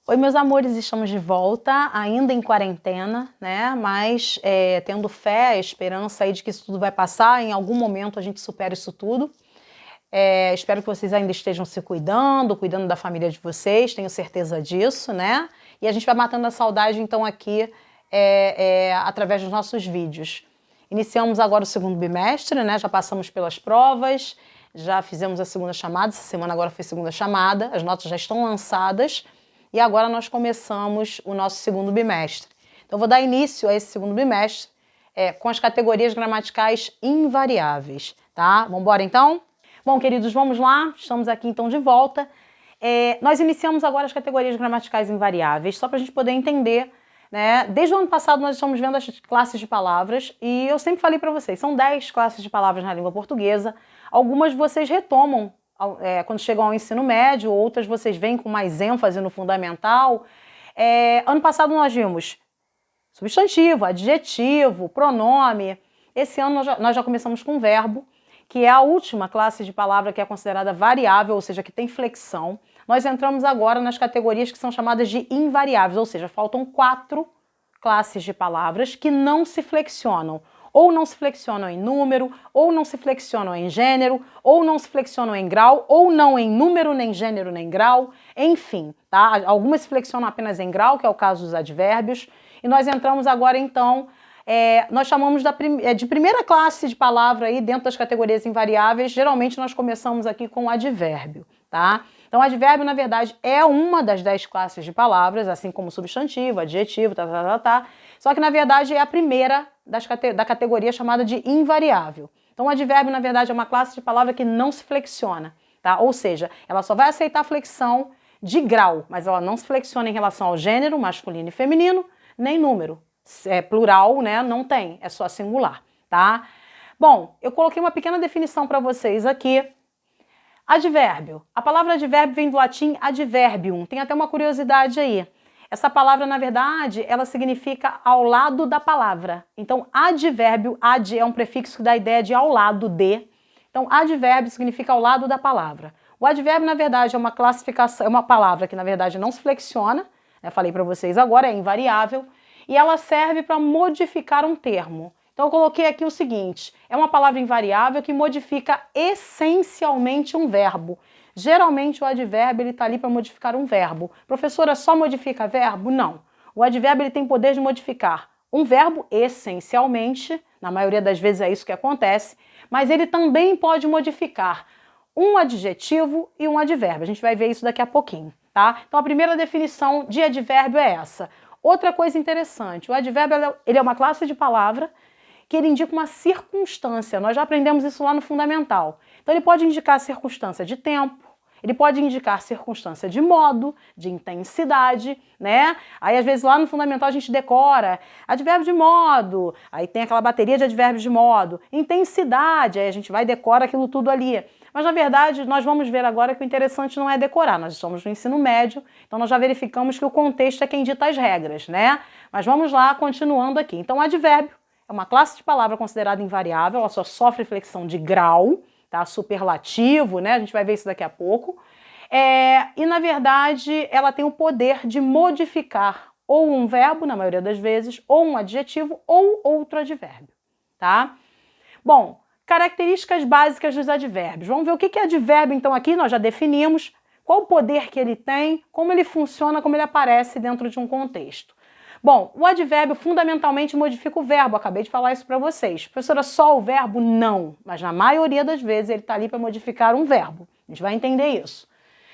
Oi, meus amores, estamos de volta, ainda em quarentena, né? Mas tendo fé, esperança aí de que isso tudo vai passar, em algum momento a gente supera isso tudo. Espero que vocês ainda estejam se cuidando da família de vocês, tenho certeza disso, né? E a gente vai matando a saudade, então, aqui através dos nossos vídeos. Iniciamos agora o segundo bimestre, né? Já passamos pelas provas, já fizemos a segunda chamada, essa semana agora foi a segunda chamada, as notas já estão lançadas. E agora nós começamos o nosso segundo bimestre. Então, eu vou dar início a esse segundo bimestre com as categorias gramaticais invariáveis, tá? Vamos embora, então? Bom, queridos, vamos lá. Estamos aqui, então, de volta. Nós iniciamos agora as categorias gramaticais invariáveis, só para a gente poder entender, né? Desde o ano passado, nós estamos vendo as classes de palavras e eu sempre falei para vocês, são 10 classes de palavras na língua portuguesa. Algumas vocês retomam quando chegam ao ensino médio, outras vocês vêm com mais ênfase no fundamental. Ano passado nós vimos substantivo, adjetivo, pronome. Esse ano nós já começamos com verbo, que é a última classe de palavra que é considerada variável, ou seja, que tem flexão. Nós entramos agora nas categorias que são chamadas de invariáveis, ou seja, faltam 4 classes de palavras que não se flexionam. Ou não se flexionam em número, ou não se flexionam em gênero, ou não se flexionam em grau, ou não em número, nem gênero, nem grau, enfim, tá? Algumas se flexionam apenas em grau, que é o caso dos advérbios, e nós entramos agora, então, nós chamamos de primeira classe de palavra aí dentro das categorias invariáveis, geralmente nós começamos aqui com o advérbio, tá? Então, advérbio, na verdade, é uma das 10 classes de palavras, assim como substantivo, adjetivo, Só que, na verdade, é a primeira da categoria chamada de invariável. Então, o advérbio, na verdade, é uma classe de palavra que não se flexiona, tá? Ou seja, ela só vai aceitar flexão de grau, mas ela não se flexiona em relação ao gênero, masculino e feminino, nem número. Plural, né? Não tem, é só singular, tá? Bom, eu coloquei uma pequena definição para vocês aqui. Advérbio. A palavra advérbio vem do latim adverbium. Tem até uma curiosidade aí. Essa palavra, na verdade, ela significa ao lado da palavra. Então, advérbio, ad é um prefixo que dá a ideia de ao lado de. Então, advérbio significa ao lado da palavra. O advérbio, na verdade, é uma classificação, é uma palavra que, na verdade, não se flexiona. Eu falei para vocês agora, é invariável. E ela serve para modificar um termo. Então, eu coloquei aqui o seguinte, é uma palavra invariável que modifica essencialmente um verbo. Geralmente, o advérbio está ali para modificar um verbo. Professora, só modifica verbo? Não. O advérbio ele tem poder de modificar um verbo essencialmente, na maioria das vezes é isso que acontece, mas ele também pode modificar um adjetivo e um advérbio. A gente vai ver isso daqui a pouquinho, tá? Então, a primeira definição de advérbio é essa. Outra coisa interessante, o advérbio ele é uma classe de palavra que ele indica uma circunstância. Nós já aprendemos isso lá no fundamental. Então ele pode indicar circunstância de tempo, ele pode indicar circunstância de modo, de intensidade, né? Aí às vezes lá no fundamental a gente decora advérbio de modo, aí tem aquela bateria de advérbios de modo, intensidade, aí a gente vai e decora aquilo tudo ali. Mas na verdade nós vamos ver agora que o interessante não é decorar, nós estamos no ensino médio, então nós já verificamos que o contexto é quem dita as regras, né? Mas vamos lá, continuando aqui. Então advérbio é uma classe de palavra considerada invariável, ela só sofre flexão de grau, tá? Superlativo, né? A gente vai ver isso daqui a pouco. E, na verdade, ela tem o poder de modificar ou um verbo, na maioria das vezes, ou um adjetivo, ou outro advérbio, tá? Bom, características básicas dos advérbios. Vamos ver o que é advérbio, então, aqui nós já definimos, qual o poder que ele tem, como ele funciona, como ele aparece dentro de um contexto. Bom, o advérbio fundamentalmente modifica o verbo, acabei de falar isso para vocês. Professora, só o verbo? Não, mas na maioria das vezes ele está ali para modificar um verbo. A gente vai entender isso.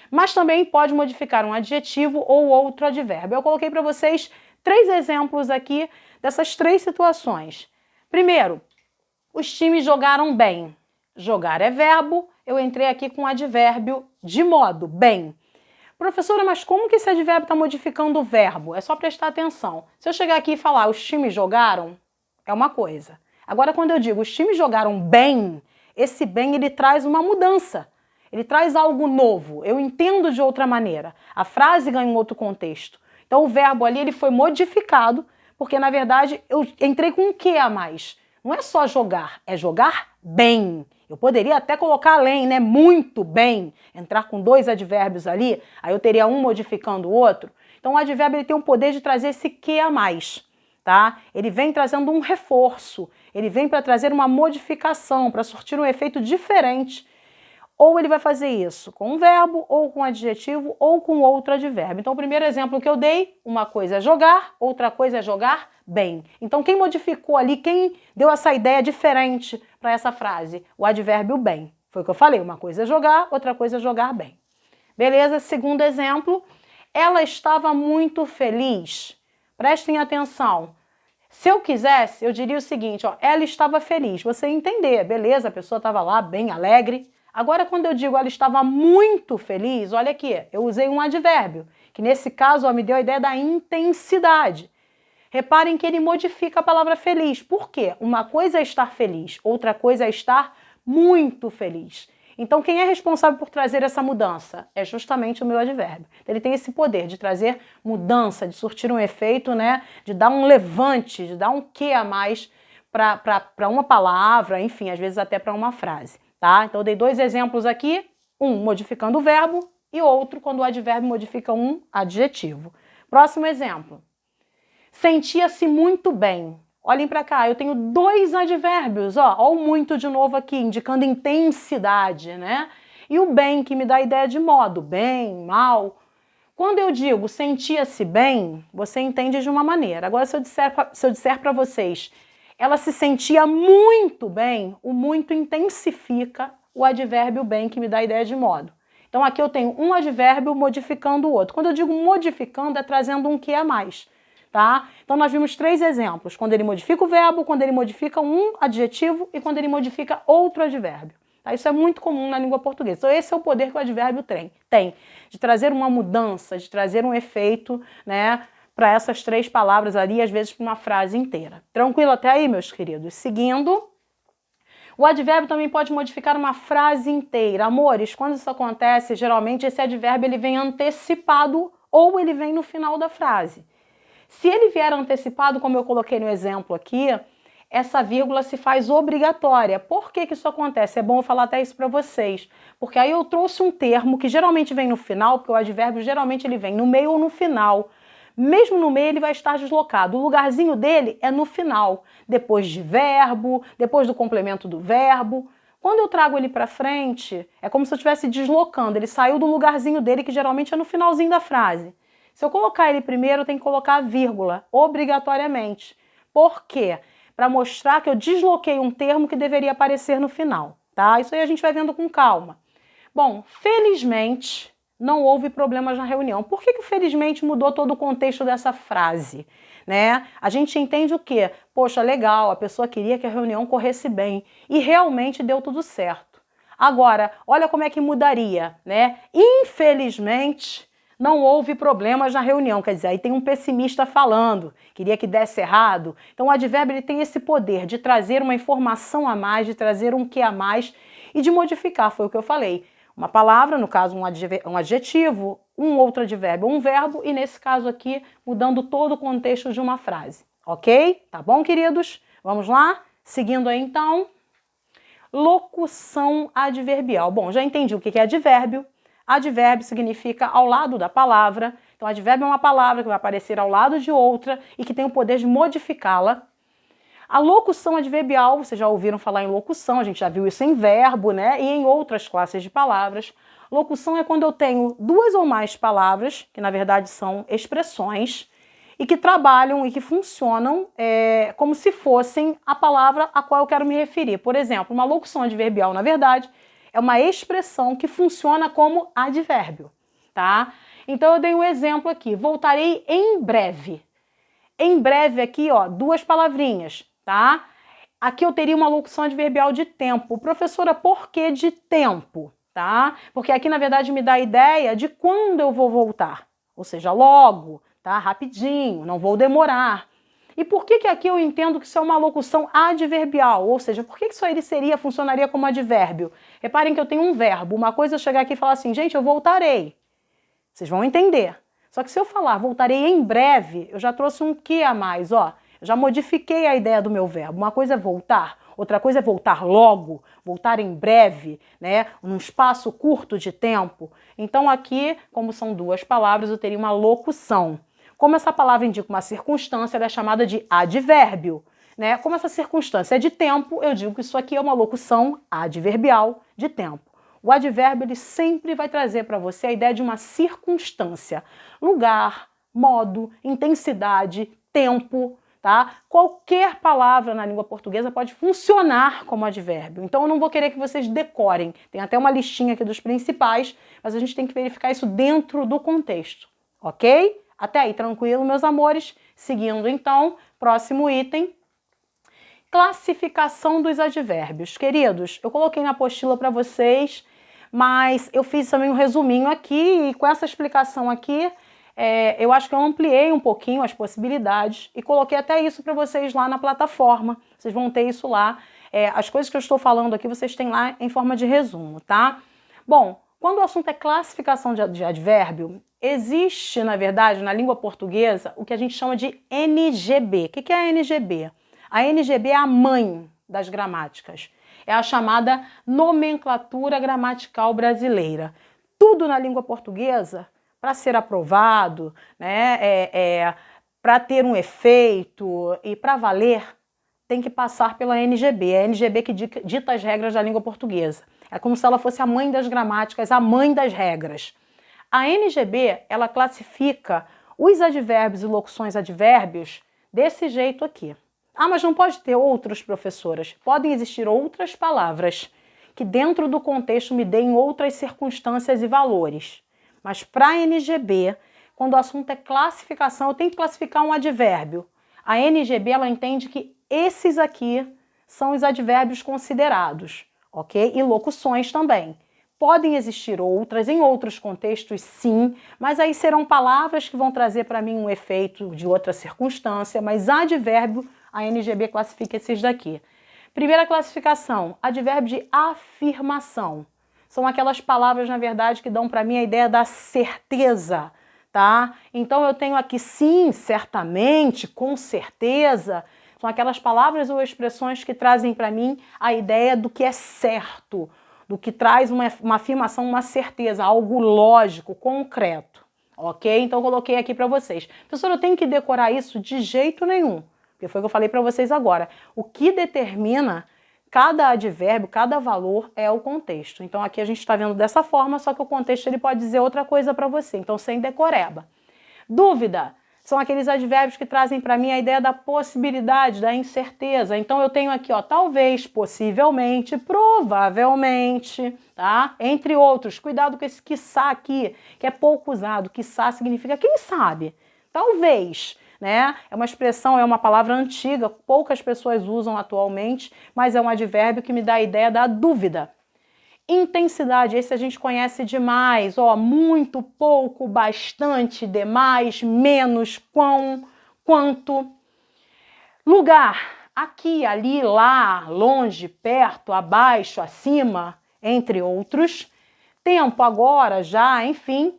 Mas também pode modificar um adjetivo ou outro advérbio. Eu coloquei para vocês 3 exemplos aqui dessas 3 situações. Primeiro, os times jogaram bem. Jogar é verbo, eu entrei aqui com advérbio de modo, bem. Professora, mas como que esse advérbio está modificando o verbo? É só prestar atenção. Se eu chegar aqui e falar os times jogaram, é uma coisa. Agora, quando eu digo os times jogaram bem, esse bem ele traz uma mudança. Ele traz algo novo. Eu entendo de outra maneira. A frase ganha um outro contexto. Então, o verbo ali ele foi modificado, porque, na verdade, eu entrei com um quê a mais? Não é só jogar, é jogar bem. Eu poderia até colocar além, né? Muito bem. Entrar com 2 advérbios ali, aí eu teria um modificando o outro. Então o advérbio ele tem o poder de trazer esse que a mais, tá? Ele vem trazendo um reforço, ele vem para trazer uma modificação, para surtir um efeito diferente. Ou ele vai fazer isso com um verbo, ou com um adjetivo, ou com outro advérbio. Então o primeiro exemplo que eu dei, uma coisa é jogar, outra coisa é jogar bem. Então quem modificou ali, quem deu essa ideia diferente para essa frase? O advérbio bem. Foi o que eu falei, uma coisa é jogar, outra coisa é jogar bem. Beleza? Segundo exemplo, ela estava muito feliz. Prestem atenção. Se eu quisesse, eu diria o seguinte, ó, ela estava feliz. Você entender, beleza, a pessoa estava lá bem alegre. Agora, quando eu digo ela estava muito feliz, olha aqui, eu usei um advérbio, que nesse caso ó, me deu a ideia da intensidade. Reparem que ele modifica a palavra feliz. Por quê? Uma coisa é estar feliz, outra coisa é estar muito feliz. Então, quem é responsável por trazer essa mudança? É justamente o meu advérbio. Ele tem esse poder de trazer mudança, de surtir um efeito, né? De dar um levante, de dar um quê a mais para uma palavra, enfim, às vezes até para uma frase. Tá? Então, eu dei dois exemplos aqui, um modificando o verbo e outro quando o advérbio modifica um adjetivo. Próximo exemplo. Sentia-se muito bem. Olhem para cá, eu tenho dois advérbios, ó o muito de novo aqui, indicando intensidade, né? E o bem, que me dá a ideia de modo, bem, mal. Quando eu digo sentia-se bem, você entende de uma maneira. Agora, se eu disser para vocês, ela se sentia muito bem, o muito intensifica o advérbio bem, que me dá a ideia de modo. Então aqui eu tenho um advérbio modificando o outro. Quando eu digo modificando, é trazendo um que a mais. Tá? Então nós vimos três exemplos, quando ele modifica o verbo, quando ele modifica um adjetivo e quando ele modifica outro advérbio. Tá? Isso é muito comum na língua portuguesa. Então esse é o poder que o advérbio tem de trazer uma mudança, de trazer um efeito, né, para essas três palavras ali, às vezes para uma frase inteira. Tranquilo até aí, meus queridos? Seguindo, o advérbio também pode modificar uma frase inteira. Amores, quando isso acontece, geralmente esse advérbio ele vem antecipado ou ele vem no final da frase. Se ele vier antecipado, como eu coloquei no exemplo aqui, essa vírgula se faz obrigatória. Por que que isso acontece? É bom eu falar até isso para vocês. Porque aí eu trouxe um termo que geralmente vem no final, porque o advérbio geralmente ele vem no meio ou no final. Mesmo no meio ele vai estar deslocado. O lugarzinho dele é no final, depois de verbo, depois do complemento do verbo. Quando eu trago ele para frente, é como se eu estivesse deslocando. Ele saiu do lugarzinho dele, que geralmente é no finalzinho da frase. Se eu colocar ele primeiro, eu tenho que colocar a vírgula, obrigatoriamente. Por quê? Para mostrar que eu desloquei um termo que deveria aparecer no final, tá? Isso aí a gente vai vendo com calma. Bom, felizmente não houve problemas na reunião. Por que felizmente mudou todo o contexto dessa frase? Né? A gente entende o quê? Poxa, legal, a pessoa queria que a reunião corresse bem e realmente deu tudo certo. Agora, olha como é que mudaria, né? Infelizmente, não houve problemas na reunião, quer dizer, aí tem um pessimista falando, queria que desse errado. Então o advérbio ele tem esse poder de trazer uma informação a mais, de trazer um que a mais e de modificar, foi o que eu falei. Uma palavra, no caso um adjetivo, um outro advérbio, um verbo, e nesse caso aqui, mudando todo o contexto de uma frase. Ok? Tá bom, queridos? Vamos lá? Seguindo aí então. Locução adverbial. Bom, já entendi o que é advérbio. Advérbio significa ao lado da palavra. Então, advérbio é uma palavra que vai aparecer ao lado de outra e que tem o poder de modificá-la. A locução adverbial, vocês já ouviram falar em locução, a gente já viu isso em verbo, né? E em outras classes de palavras. Locução é quando eu tenho duas ou mais palavras, que na verdade são expressões, e que trabalham e que funcionam como se fossem a palavra a qual eu quero me referir. Por exemplo, uma locução adverbial, na verdade, é uma expressão que funciona como advérbio, tá? Então eu dei um exemplo aqui, voltarei em breve. Em breve aqui, ó, duas palavrinhas, tá? Aqui eu teria uma locução adverbial de tempo. Professora, por que de tempo? Tá? Porque aqui, na verdade, me dá a ideia de quando eu vou voltar. Ou seja, logo, tá? Rapidinho, não vou demorar. E por que aqui eu entendo que isso é uma locução adverbial? Ou seja, por que isso aí funcionaria como advérbio? Reparem que eu tenho um verbo. Uma coisa é eu chegar aqui e falar assim, gente, eu voltarei. Vocês vão entender. Só que se eu falar voltarei em breve, eu já trouxe um que a mais, ó. Eu já modifiquei a ideia do meu verbo. Uma coisa é voltar, outra coisa é voltar logo, voltar em breve, né? Num espaço curto de tempo. Então aqui, como são duas palavras, eu teria uma locução. Como essa palavra indica uma circunstância, ela é chamada de advérbio, né? Como essa circunstância é de tempo, eu digo que isso aqui é uma locução adverbial de tempo. O advérbio ele sempre vai trazer para você a ideia de uma circunstância, lugar, modo, intensidade, tempo, tá? Qualquer palavra na língua portuguesa pode funcionar como advérbio. Então eu não vou querer que vocês decorem. Tem até uma listinha aqui dos principais, mas a gente tem que verificar isso dentro do contexto, ok? Até aí, tranquilo, meus amores? Seguindo então, próximo item. Classificação dos advérbios. Queridos, eu coloquei na apostila para vocês, mas eu fiz também um resuminho aqui e com essa explicação aqui, eu acho que eu ampliei um pouquinho as possibilidades e coloquei até isso para vocês lá na plataforma. Vocês vão ter isso lá. As coisas que eu estou falando aqui, vocês têm lá em forma de resumo, tá? Bom, quando o assunto é classificação de advérbio, existe, na verdade, na língua portuguesa, o que a gente chama de NGB. O que é a NGB? A NGB é a mãe das gramáticas. É a chamada nomenclatura gramatical brasileira. Tudo na língua portuguesa, para ser aprovado, né, para ter um efeito e para valer, tem que passar pela NGB. É a NGB que dita as regras da língua portuguesa. É como se ela fosse a mãe das gramáticas, a mãe das regras. A NGB, ela classifica os advérbios e locuções advérbios desse jeito aqui. Ah, mas não pode ter outros, professoras? Podem existir outras palavras que dentro do contexto me deem outras circunstâncias e valores. Mas para a NGB, quando o assunto é classificação, eu tenho que classificar um advérbio. A NGB, ela entende que esses aqui são os advérbios considerados, ok? E locuções também. Podem existir outras, em outros contextos sim, mas aí serão palavras que vão trazer para mim um efeito de outra circunstância, mas advérbio, a NGB classifica esses daqui. Primeira classificação, advérbio de afirmação. São aquelas palavras, na verdade, que dão para mim a ideia da certeza, tá? Então eu tenho aqui sim, certamente, com certeza. São aquelas palavras ou expressões que trazem para mim a ideia do que é certo, do que traz uma afirmação, uma certeza, algo lógico, concreto, ok? Então eu coloquei aqui para vocês. Professora, eu tenho que decorar isso? De jeito nenhum, porque foi o que eu falei para vocês agora. O que determina cada advérbio, cada valor é o contexto. Então aqui a gente está vendo dessa forma, só que o contexto ele pode dizer outra coisa para você, então sem decoreba. Dúvida? São aqueles advérbios que trazem para mim a ideia da possibilidade, da incerteza. Então eu tenho aqui, ó, talvez, possivelmente, provavelmente, tá? Entre outros. Cuidado com esse quiçá aqui, que é pouco usado. Quiçá significa quem sabe, talvez, né? É uma expressão, é uma palavra antiga, poucas pessoas usam atualmente, mas é um advérbio que me dá a ideia da dúvida. Intensidade, esse a gente conhece demais, ó, muito, pouco, bastante, demais, menos, quão, quanto. Lugar, aqui, ali, lá, longe, perto, abaixo, acima, entre outros. Tempo, agora, já, enfim.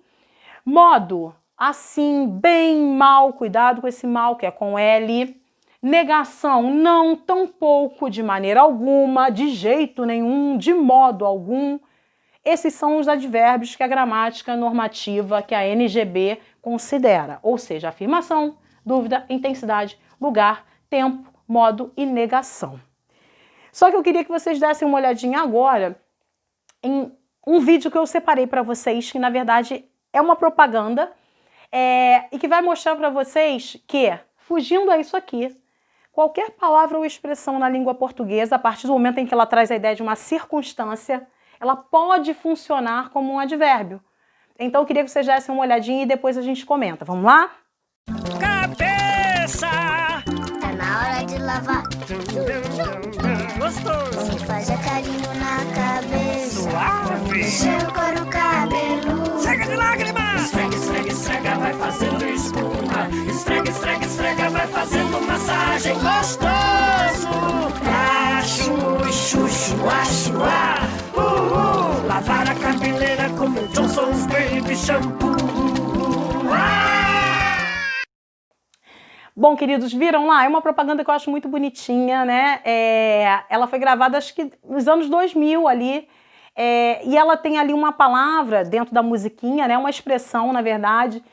Modo, assim, bem, mal, cuidado com esse mal, que é com L. Negação, não, tampouco, de maneira alguma, de jeito nenhum, de modo algum. Esses são os advérbios que a gramática normativa, que a NGB considera. Ou seja, afirmação, dúvida, intensidade, lugar, tempo, modo e negação. Só que eu queria que vocês dessem uma olhadinha agora em um vídeo que eu separei para vocês, que na verdade é uma propaganda, e que vai mostrar para vocês que, fugindo a isso aqui, qualquer palavra ou expressão na língua portuguesa, a partir do momento em que ela traz a ideia de uma circunstância, ela pode funcionar como um advérbio. Então eu queria que vocês dessem uma olhadinha e depois a gente comenta. Vamos lá? Cabeça! Tá na hora de lavar. Gostoso! Se faz carinho na cabeça. Suave! Enxuga o cabelo. Esfrega de lágrimas! Esfrega, esfrega, esfrega, vai fazendo espuma. Esfrega, esfrega, esfrega, vai fazendo massagem. Gostoso! Achu, chuchu, achu, lavar a cabeleira como Johnson's Baby Shampoo. Bom, queridos, viram lá? É uma propaganda que eu acho muito bonitinha, né? Ela foi gravada, acho que nos anos 2000 ali, e ela tem ali uma palavra dentro da musiquinha, né? Uma expressão, na verdade,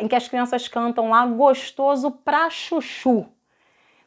em que as crianças cantam lá, gostoso pra chuchu.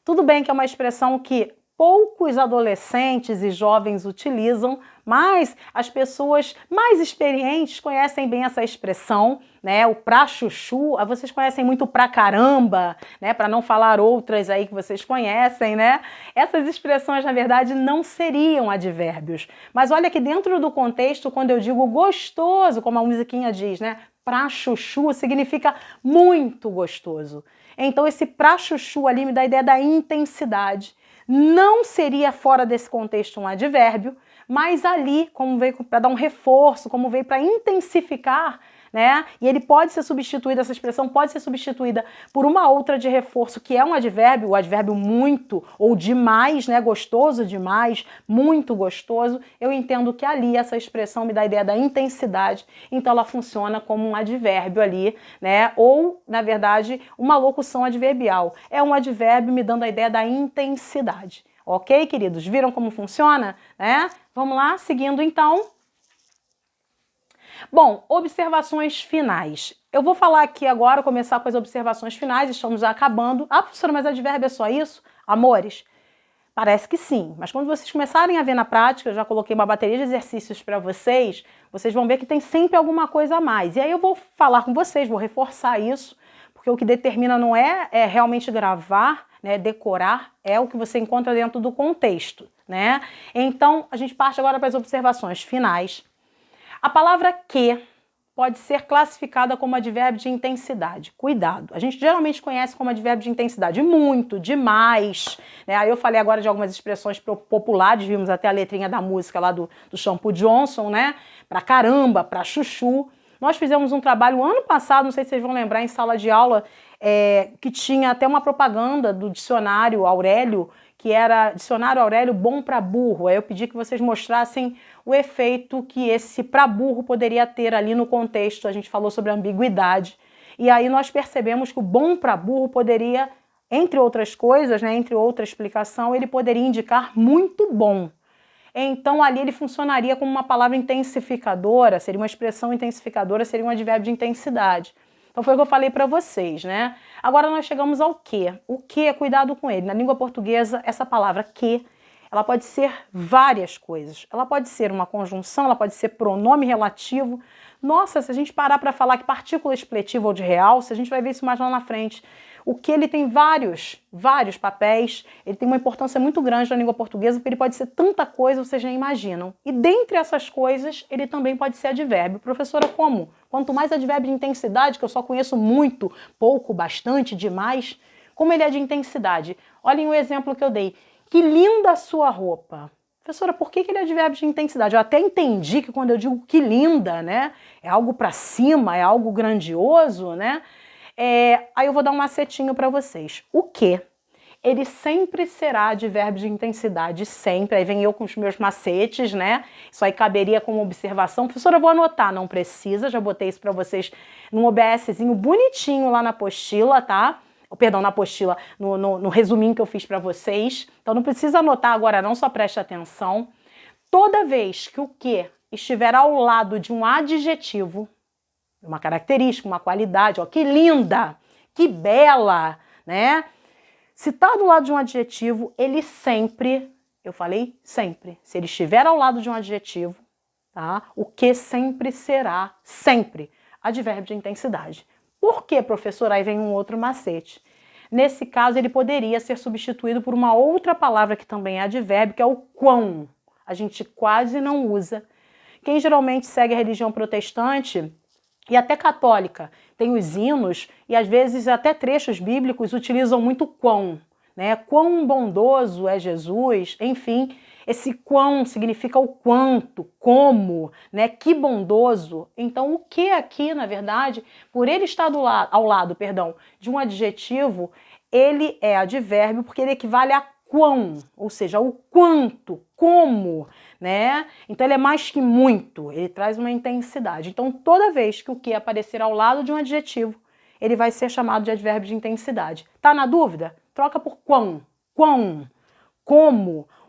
Tudo bem que é uma expressão que poucos adolescentes e jovens utilizam, mas as pessoas mais experientes conhecem bem essa expressão, né? O pra chuchu, vocês conhecem muito pra caramba, né? Para não falar outras aí que vocês conhecem, né? Essas expressões, na verdade, não seriam advérbios. Mas olha que dentro do contexto, quando eu digo gostoso, como a musiquinha diz, né? Pra chuchu significa muito gostoso. Então esse pra chuchu ali me dá a ideia da intensidade. Não seria fora desse contexto um advérbio, mas ali, como veio para dar um reforço, como veio para intensificar, né? E ele pode ser substituído, essa expressão pode ser substituída por uma outra de reforço, que é um advérbio, o advérbio muito ou demais, né? Gostoso demais, muito gostoso. Eu entendo que ali essa expressão me dá a ideia da intensidade, então ela funciona como um advérbio ali, né? Ou, na verdade, uma locução adverbial. É um advérbio me dando a ideia da intensidade. Ok, queridos? Viram como funciona? Né? Vamos lá, seguindo então. Bom, observações finais. Eu vou falar aqui agora, começar com as observações finais, estamos já acabando. Ah, professora, mas advérbio é só isso? Amores, parece que sim, mas quando vocês começarem a ver na prática, eu já coloquei uma bateria de exercícios para vocês, vocês vão ver que tem sempre alguma coisa a mais. E aí eu vou falar com vocês, vou reforçar isso, porque o que determina não é realmente gravar, né, decorar, é o que você encontra dentro do contexto, né? Então, a gente parte agora para as observações finais. A palavra que pode ser classificada como advérbio de intensidade. Cuidado. A gente geralmente conhece como advérbio de intensidade muito, demais, né? Aí eu falei agora de algumas expressões populares, vimos até a letrinha da música lá do Shampoo Johnson, né? Pra caramba, pra chuchu. Nós fizemos um trabalho ano passado, não sei se vocês vão lembrar, em sala de aula, que tinha até uma propaganda do dicionário Aurélio, que era dicionário Aurélio bom para burro. Aí eu pedi que vocês mostrassem o efeito que esse para burro poderia ter ali no contexto. A gente falou sobre a ambiguidade. E aí nós percebemos que o bom para burro poderia, entre outras coisas, né, entre outra explicação, ele poderia indicar muito bom. Então ali ele funcionaria como uma palavra intensificadora, seria uma expressão intensificadora, seria um advérbio de intensidade. Então foi o que eu falei para vocês, né? Agora nós chegamos ao que. O que, cuidado com ele. Na língua portuguesa, essa palavra que, ela pode ser várias coisas. Ela pode ser uma conjunção, ela pode ser pronome relativo. Nossa, se a gente parar para falar que partícula expletiva ou de realce, a gente vai ver isso mais lá na frente. O que ele tem vários papéis, ele tem uma importância muito grande na língua portuguesa, porque ele pode ser tanta coisa, vocês nem imaginam. E dentre essas coisas, ele também pode ser advérbio. Professora, como? Quanto mais advérbio de intensidade, que eu só conheço muito, pouco, bastante, demais, como ele é de intensidade? Olhem o exemplo que eu dei. Que linda a sua roupa. Professora, por que ele é advérbio de intensidade? Eu até entendi que quando eu digo que linda, né, é algo para cima, é algo grandioso, né? Aí eu vou dar um macetinho para vocês. O que? Ele sempre será advérbio de intensidade, sempre. Aí vem eu com os meus macetes, né? Isso aí caberia como observação. Professora, eu vou anotar. Não precisa, já botei isso para vocês num OBSzinho bonitinho lá na apostila, tá? Perdão, na apostila, no resuminho que eu fiz para vocês. Então não precisa anotar agora não, só preste atenção. Toda vez que o que estiver ao lado de um adjetivo, uma característica, uma qualidade, ó, que linda, que bela, né? Se está do lado de um adjetivo, ele sempre, eu falei sempre, se ele estiver ao lado de um adjetivo, tá? O que sempre será, sempre, advérbio de intensidade. Por que, professor? Aí vem um outro macete. Nesse caso, ele poderia ser substituído por uma outra palavra que também é advérbio, que é o quão. A gente quase não usa. Quem geralmente segue a religião protestante e até católica tem os hinos e às vezes até trechos bíblicos utilizam muito quão, né? Quão bondoso é Jesus, enfim, esse quão significa o quanto, como, né? Que bondoso. Então o que aqui, na verdade, por ele estar ao lado de um adjetivo, ele é advérbio porque ele equivale a quão, ou seja, o quanto, como, né? Então ele é mais que muito, ele traz uma intensidade. Então toda vez que o que aparecer ao lado de um adjetivo, ele vai ser chamado de advérbio de intensidade. Tá na dúvida? Troca por quão, como,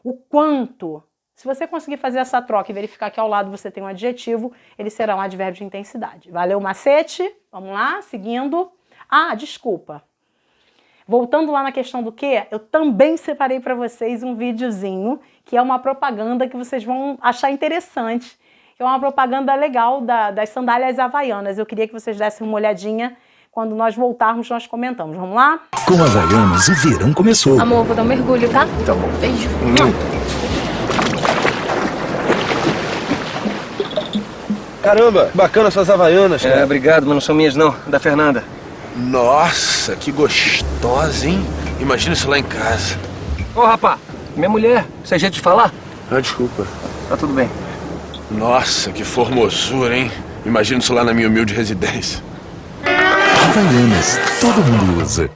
o quanto. Se você conseguir fazer essa troca e verificar que ao lado você tem um adjetivo, ele será um advérbio de intensidade. Valeu o macete? Vamos lá, seguindo. Ah, desculpa. Voltando lá na questão do que, eu também separei para vocês um videozinho, que é uma propaganda que vocês vão achar interessante, que é uma propaganda legal das sandálias havaianas. Eu queria que vocês dessem uma olhadinha. Quando nós voltarmos, nós comentamos. Vamos lá? Com Havaianas, o verão começou. Amor, vou dar um mergulho, tá? Tá bom. Beijo. Caramba, bacana suas Havaianas, cara. Obrigado, mas não são minhas não, da Fernanda. Nossa, que gostosa, hein? Imagina isso lá em casa. Ô, rapá, minha mulher, você é jeito de falar? Ah, desculpa. Tá tudo bem. Nossa, que formosura, hein? Imagina isso lá na minha humilde residência. Havaianas, todo mundo usa.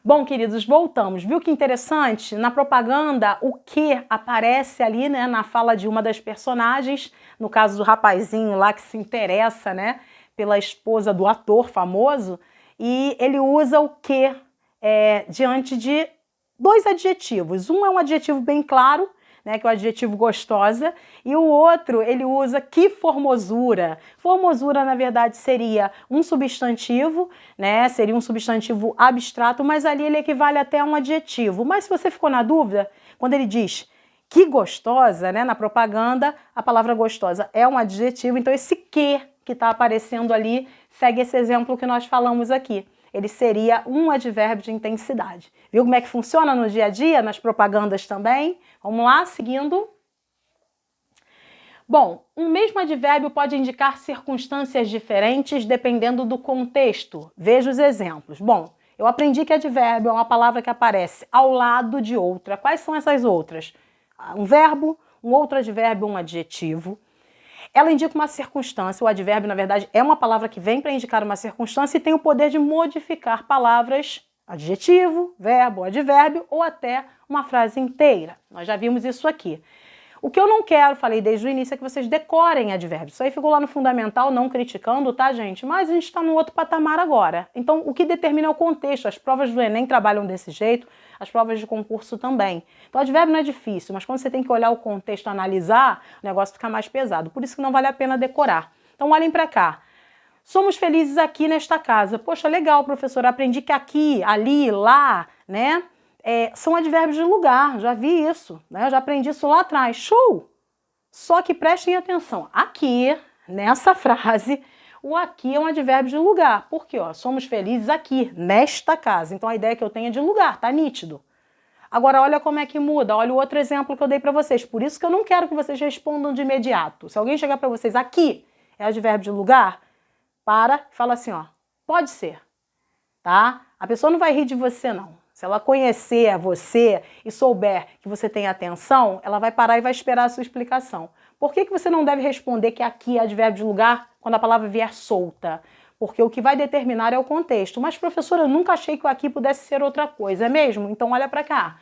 Bom, queridos, voltamos. Viu que interessante? Na propaganda, o que aparece ali, né, na fala de uma das personagens, no caso do rapazinho lá que se interessa, né, pela esposa do ator famoso, e ele usa o que diante de dois adjetivos. Um é um adjetivo bem claro, né, que é o adjetivo gostosa, e o outro ele usa que formosura. Formosura, na verdade, seria um substantivo, né, seria um substantivo abstrato, mas ali ele equivale até a um adjetivo. Mas se você ficou na dúvida, quando ele diz que gostosa, né, na propaganda, a palavra gostosa é um adjetivo, então esse que está aparecendo ali segue esse exemplo que nós falamos aqui. Ele seria um advérbio de intensidade. Viu como é que funciona no dia a dia, nas propagandas também? Vamos lá, seguindo. Bom, um mesmo advérbio pode indicar circunstâncias diferentes dependendo do contexto. Veja os exemplos. Bom, eu aprendi que advérbio é uma palavra que aparece ao lado de outra. Quais são essas outras? Um verbo, um outro advérbio, um adjetivo. Ela indica uma circunstância. O advérbio, na verdade, é uma palavra que vem para indicar uma circunstância e tem o poder de modificar palavras, adjetivo, verbo, advérbio ou até uma frase inteira. Nós já vimos isso aqui. O que eu não quero, falei desde o início, é que vocês decorem advérbios. Isso aí ficou lá no fundamental, não criticando, tá, gente? Mas a gente está num outro patamar agora. Então, o que determina é o contexto. As provas do Enem trabalham desse jeito, as provas de concurso também. Então, advérbio não é difícil, mas quando você tem que olhar o contexto, analisar, o negócio fica mais pesado. Por isso que não vale a pena decorar. Então, olhem para cá. Somos felizes aqui nesta casa. Poxa, legal, professor, aprendi que aqui, ali, lá, né? São advérbios de lugar, já vi isso, né? Eu já aprendi isso lá atrás. Show! Só que prestem atenção, aqui, nessa frase, o aqui é um advérbio de lugar. Por quê? Ó, somos felizes aqui, nesta casa. Então a ideia que eu tenho é de lugar, tá nítido. Agora olha como é que muda, olha o outro exemplo que eu dei para vocês. Por isso que eu não quero que vocês respondam de imediato. Se alguém chegar para vocês, aqui é advérbio de lugar, para e fala assim, ó, pode ser, tá? A pessoa não vai rir de você, não. Se ela conhecer você e souber que você tem atenção, ela vai parar e vai esperar a sua explicação. Por que você não deve responder que aqui é advérbio de lugar quando a palavra vier solta? Porque o que vai determinar é o contexto. Mas, professora, eu nunca achei que o aqui pudesse ser outra coisa, é mesmo? Então, olha para cá.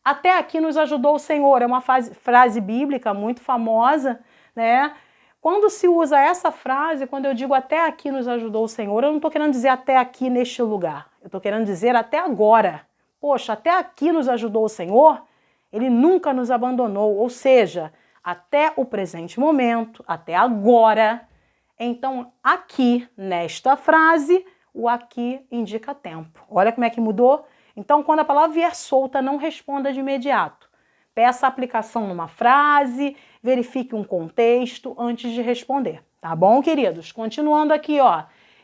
Até aqui nos ajudou o Senhor. É uma frase bíblica muito famosa, né? Quando se usa essa frase, quando eu digo até aqui nos ajudou o Senhor, eu não estou querendo dizer até aqui neste lugar. Eu estou querendo dizer até agora. Poxa, até aqui nos ajudou o Senhor, Ele nunca nos abandonou, ou seja, até o presente momento, até agora. Então, aqui, nesta frase, o aqui indica tempo. Olha como é que mudou. Então, quando a palavra vier solta, não responda de imediato. Peça a aplicação numa frase, verifique um contexto antes de responder. Tá bom, queridos? Continuando aqui, ó.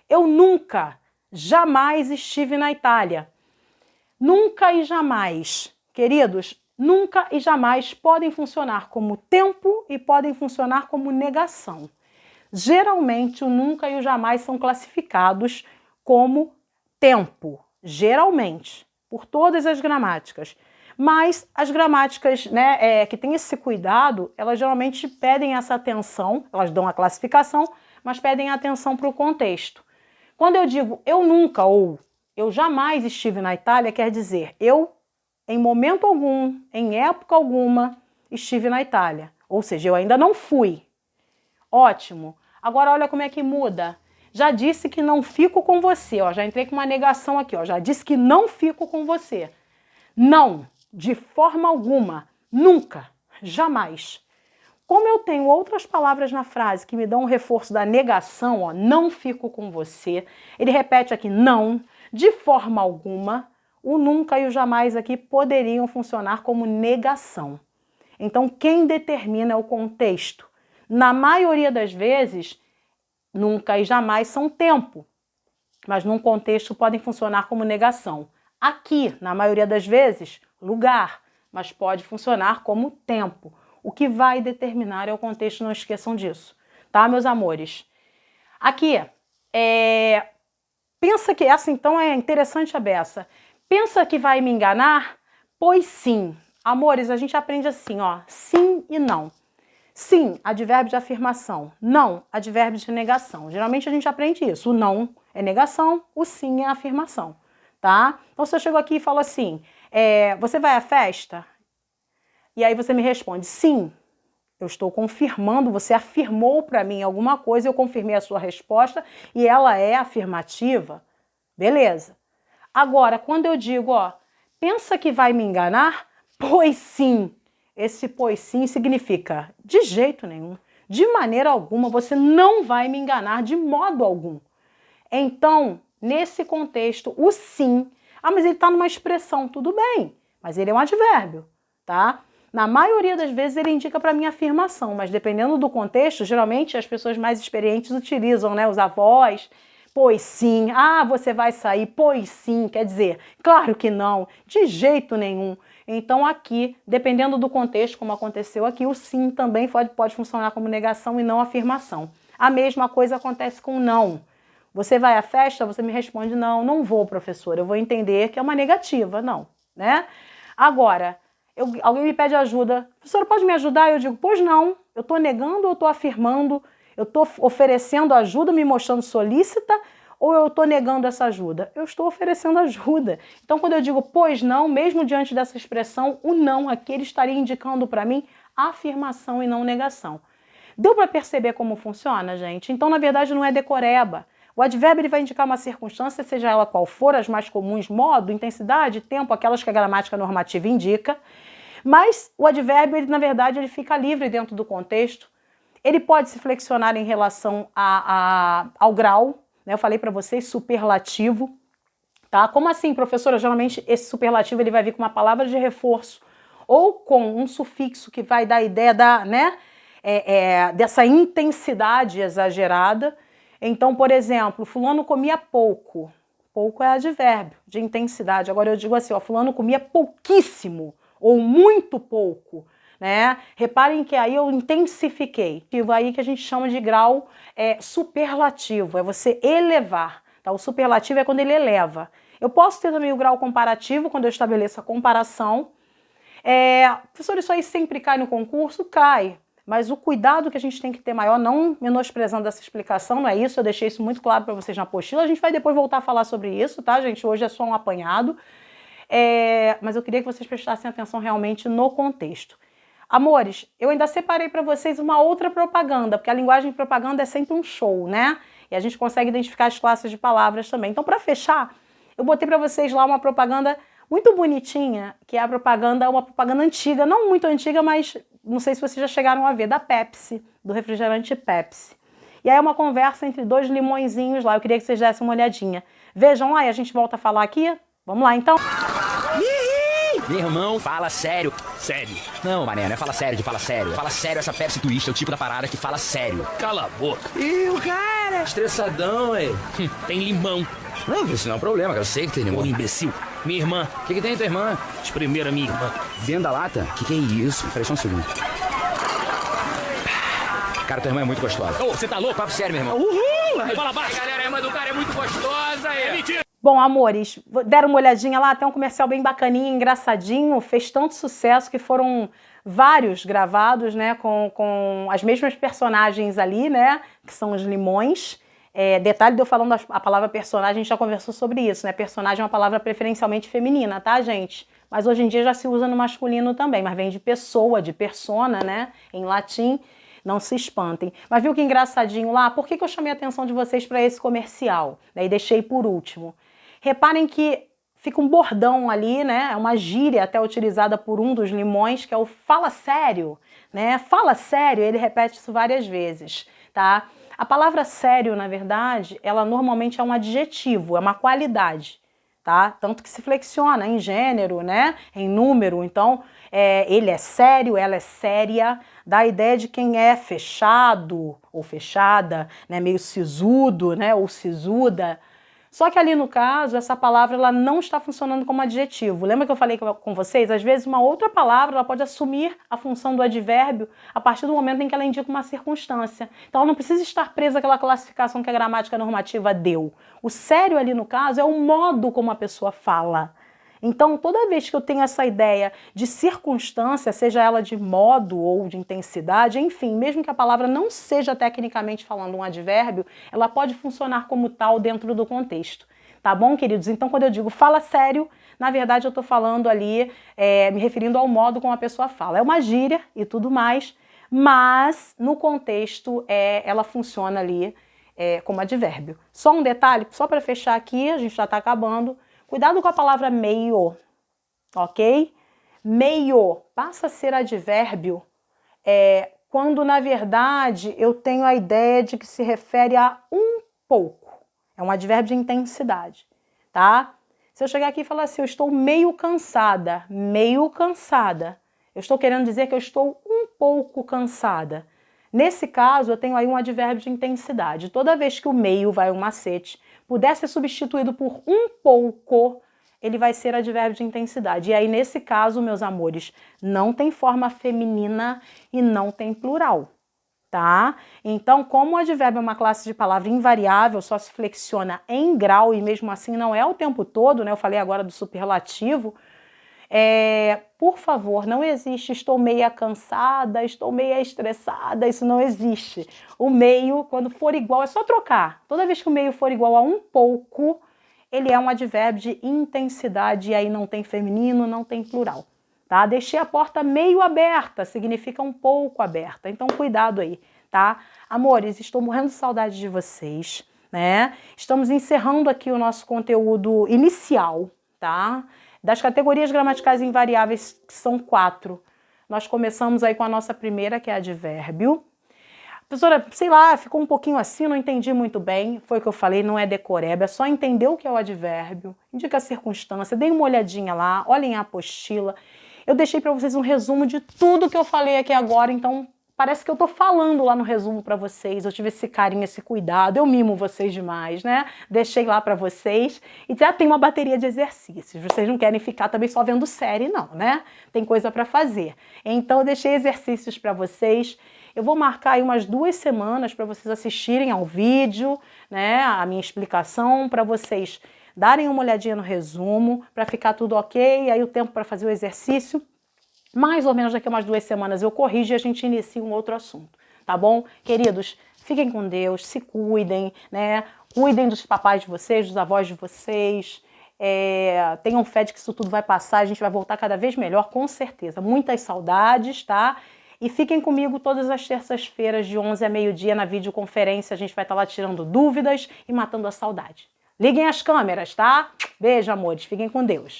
Eu nunca, jamais estive na Itália. Nunca e jamais, queridos, nunca e jamais podem funcionar como tempo e podem funcionar como negação. Geralmente, o nunca e o jamais são classificados como tempo, geralmente, por todas as gramáticas. Mas as gramáticas, né, que têm esse cuidado, elas geralmente pedem essa atenção, elas dão a classificação, mas pedem atenção para o contexto. Quando eu digo eu nunca ou eu jamais estive na Itália, quer dizer, eu, em momento algum, em época alguma, estive na Itália. Ou seja, eu ainda não fui. Ótimo. Agora olha como é que muda. Já disse que não fico com você, ó, já entrei com uma negação aqui, ó, já disse que não fico com você. Não, de forma alguma, nunca, jamais. Como eu tenho outras palavras na frase que me dão um reforço da negação, ó, não fico com você, ele repete aqui não, de forma alguma, o nunca e o jamais aqui poderiam funcionar como negação. Então, quem determina é o contexto. Na maioria das vezes, nunca e jamais são tempo, mas num contexto podem funcionar como negação. Aqui, na maioria das vezes, lugar, mas pode funcionar como tempo. O que vai determinar é o contexto, não esqueçam disso. Tá, meus amores? Aqui, pensa que essa então é interessante a beça. Pensa que vai me enganar? Pois sim. Amores, a gente aprende assim, ó, sim e não. Sim, advérbio de afirmação. Não, advérbio de negação. Geralmente a gente aprende isso. O não é negação, o sim é afirmação, tá? Então se eu chego aqui e falo assim, você vai à festa? E aí você me responde, sim. Eu estou confirmando, você afirmou para mim alguma coisa, eu confirmei a sua resposta e ela é afirmativa. Beleza. Agora, quando eu digo, ó, pensa que vai me enganar? Pois sim. Esse pois sim significa de jeito nenhum, de maneira alguma, você não vai me enganar de modo algum. Então, nesse contexto, o sim, mas ele está numa expressão, tudo bem, mas ele é um advérbio, tá? Na maioria das vezes ele indica para mim afirmação, mas dependendo do contexto, geralmente as pessoas mais experientes utilizam, né, os avós, pois sim, você vai sair, pois sim, quer dizer, claro que não, de jeito nenhum. Então aqui, dependendo do contexto, como aconteceu aqui, o sim também pode funcionar como negação e não afirmação. A mesma coisa acontece com não. Você vai à festa? Você me responde, não, não vou, professor. Eu vou entender que é uma negativa, não, né? Agora, alguém me pede ajuda. Professora, pode me ajudar? Eu digo, pois não, eu estou negando ou eu estou afirmando? Eu estou oferecendo ajuda, me mostrando solícita, ou eu estou negando essa ajuda? Eu estou oferecendo ajuda. Então, quando eu digo pois não, mesmo diante dessa expressão, o não aqui ele estaria indicando para mim afirmação e não negação. Deu para perceber como funciona, gente? Então, na verdade, não é decoreba. O advérbio ele vai indicar uma circunstância, seja ela qual for, as mais comuns, modo, intensidade, tempo, aquelas que a gramática normativa indica. Mas o advérbio, ele, na verdade, ele fica livre dentro do contexto. Ele pode se flexionar em relação ao grau, né? Eu falei para vocês, superlativo. Tá? Como assim, professora? Geralmente esse superlativo ele vai vir com uma palavra de reforço ou com um sufixo que vai dar a ideia dessa intensidade exagerada. Então, por exemplo, fulano comia pouco. Pouco é advérbio de intensidade. Agora eu digo assim, ó, fulano comia pouquíssimo ou muito pouco. Né? Reparem que aí eu intensifiquei. Aí que a gente chama de grau superlativo, é você elevar. Tá? O superlativo é quando ele eleva. Eu posso ter também o grau comparativo, quando eu estabeleço a comparação. Professor, isso aí sempre cai no concurso? Cai. Mas o cuidado que a gente tem que ter maior, não menosprezando essa explicação, não é isso, eu deixei isso muito claro para vocês na apostila. A gente vai depois voltar a falar sobre isso, tá, gente? Hoje é só um apanhado. Mas eu queria que vocês prestassem atenção realmente no contexto. Amores, eu ainda separei para vocês uma outra propaganda, porque a linguagem de propaganda é sempre um show, né? E a gente consegue identificar as classes de palavras também. Então, para fechar, eu botei para vocês lá uma propaganda muito bonitinha, que é uma propaganda antiga, não muito antiga, mas não sei se vocês já chegaram a ver, da Pepsi, do refrigerante Pepsi. E aí é uma conversa entre dois limõezinhos lá, eu queria que vocês dessem uma olhadinha. Vejam lá e a gente volta a falar aqui. Vamos lá, então. Meu irmão, fala sério. Sério? Não, mané, não é fala sério de fala sério. Fala sério, essa Pepsi Twist é o tipo da parada que fala sério. Cala a boca. Ih, o cara. Estressadão, ué. Tem limão. Não, isso não é um problema, cara. Eu sei que tem limão. Ô, imbecil. Minha irmã. O que tem tua irmã? Espremeram a minha irmã. Dentro da lata? Que é isso? Peraí só um segundo. Cara, tua irmã é muito gostosa. Ô, você tá louco? Papo sério, meu irmão. Uhul! Fala baixo. Galera, a irmã do cara é muito gostosa. É mentira. Bom, amores, deram uma olhadinha lá, tem um comercial bem bacaninho, engraçadinho, fez tanto sucesso que foram vários gravados, né, com as mesmas personagens ali, né, que são os limões. Detalhe de eu falando a palavra personagem, a gente já conversou sobre isso, né, personagem é uma palavra preferencialmente feminina, tá, gente? Mas hoje em dia já se usa no masculino também, mas vem de pessoa, de persona, né, em latim. Não se espantem. Mas viu que engraçadinho lá? Por que eu chamei a atenção de vocês para esse comercial? E deixei por último. Reparem que fica um bordão ali, né? É uma gíria até utilizada por um dos limões, que é o fala sério, né? Fala sério, ele repete isso várias vezes, tá? A palavra sério, na verdade, ela normalmente é um adjetivo, é uma qualidade, tá? Tanto que se flexiona em gênero, né? Em número, então ele é sério, ela é séria, dá a ideia de quem é fechado ou fechada, né? Meio sisudo, né? Ou sisuda. Só que ali no caso, essa palavra ela não está funcionando como adjetivo. Lembra que eu falei com vocês? Às vezes uma outra palavra ela pode assumir a função do advérbio a partir do momento em que ela indica uma circunstância. Então ela não precisa estar presa àquela classificação que a gramática normativa deu. O sério ali no caso é o modo como a pessoa fala. Então, toda vez que eu tenho essa ideia de circunstância, seja ela de modo ou de intensidade, enfim, mesmo que a palavra não seja tecnicamente falando um advérbio, ela pode funcionar como tal dentro do contexto. Tá bom, queridos? Então, quando eu digo fala sério, na verdade eu estou falando ali, me referindo ao modo como a pessoa fala. É uma gíria e tudo mais, mas no contexto ela funciona ali como advérbio. Só um detalhe, só para fechar aqui, a gente já está acabando. Cuidado com a palavra meio, ok? Meio passa a ser advérbio quando, na verdade, eu tenho a ideia de que se refere a um pouco. É um advérbio de intensidade, tá? Se eu chegar aqui e falar assim, eu estou meio cansada, eu estou querendo dizer que eu estou um pouco cansada. Nesse caso, eu tenho aí um advérbio de intensidade. Toda vez que o meio vai um macete, puder ser substituído por um pouco, ele vai ser advérbio de intensidade. E aí, nesse caso, meus amores, não tem forma feminina e não tem plural, tá? Então, como o advérbio é uma classe de palavra invariável, só se flexiona em grau e mesmo assim não é o tempo todo, né? Eu falei agora do superlativo. Por favor, não existe estou meia cansada, estou meia estressada, isso não existe. O meio, quando for igual, é só trocar. Toda vez que o meio for igual a um pouco, ele é um advérbio de intensidade e aí não tem feminino, não tem plural. Tá? Deixei a porta meio aberta, significa um pouco aberta. Então, cuidado aí, tá? Amores, estou morrendo de saudade de vocês, né? Estamos encerrando aqui o nosso conteúdo inicial, tá? Das categorias gramaticais invariáveis, que são 4, nós começamos aí com a nossa primeira, que é advérbio. Professora, sei lá, ficou um pouquinho assim, não entendi muito bem. Foi o que eu falei, não é decoreba, é só entender o que é o advérbio, indica a circunstância, dêem uma olhadinha lá, olhem a apostila. Eu deixei para vocês um resumo de tudo que eu falei aqui agora, então parece que eu tô falando lá no resumo para vocês, eu tive esse carinho, esse cuidado, eu mimo vocês demais, né? Deixei lá para vocês e já tem uma bateria de exercícios. Vocês não querem ficar também só vendo série, não, né? Tem coisa para fazer. Então eu deixei exercícios para vocês. Eu vou marcar aí umas 2 semanas para vocês assistirem ao vídeo, né? A minha explicação, para vocês darem uma olhadinha no resumo, para ficar tudo ok, e aí o tempo para fazer o exercício. Mais ou menos daqui a umas 2 semanas eu corrijo e a gente inicia um outro assunto, tá bom? Queridos, fiquem com Deus, se cuidem, né? Cuidem dos papais de vocês, dos avós de vocês. Tenham fé de que isso tudo vai passar, a gente vai voltar cada vez melhor, com certeza. Muitas saudades, tá? E fiquem comigo todas as terças-feiras, de 11 a meio-dia, na videoconferência. A gente vai estar lá tirando dúvidas e matando a saudade. Liguem as câmeras, tá? Beijo, amores. Fiquem com Deus.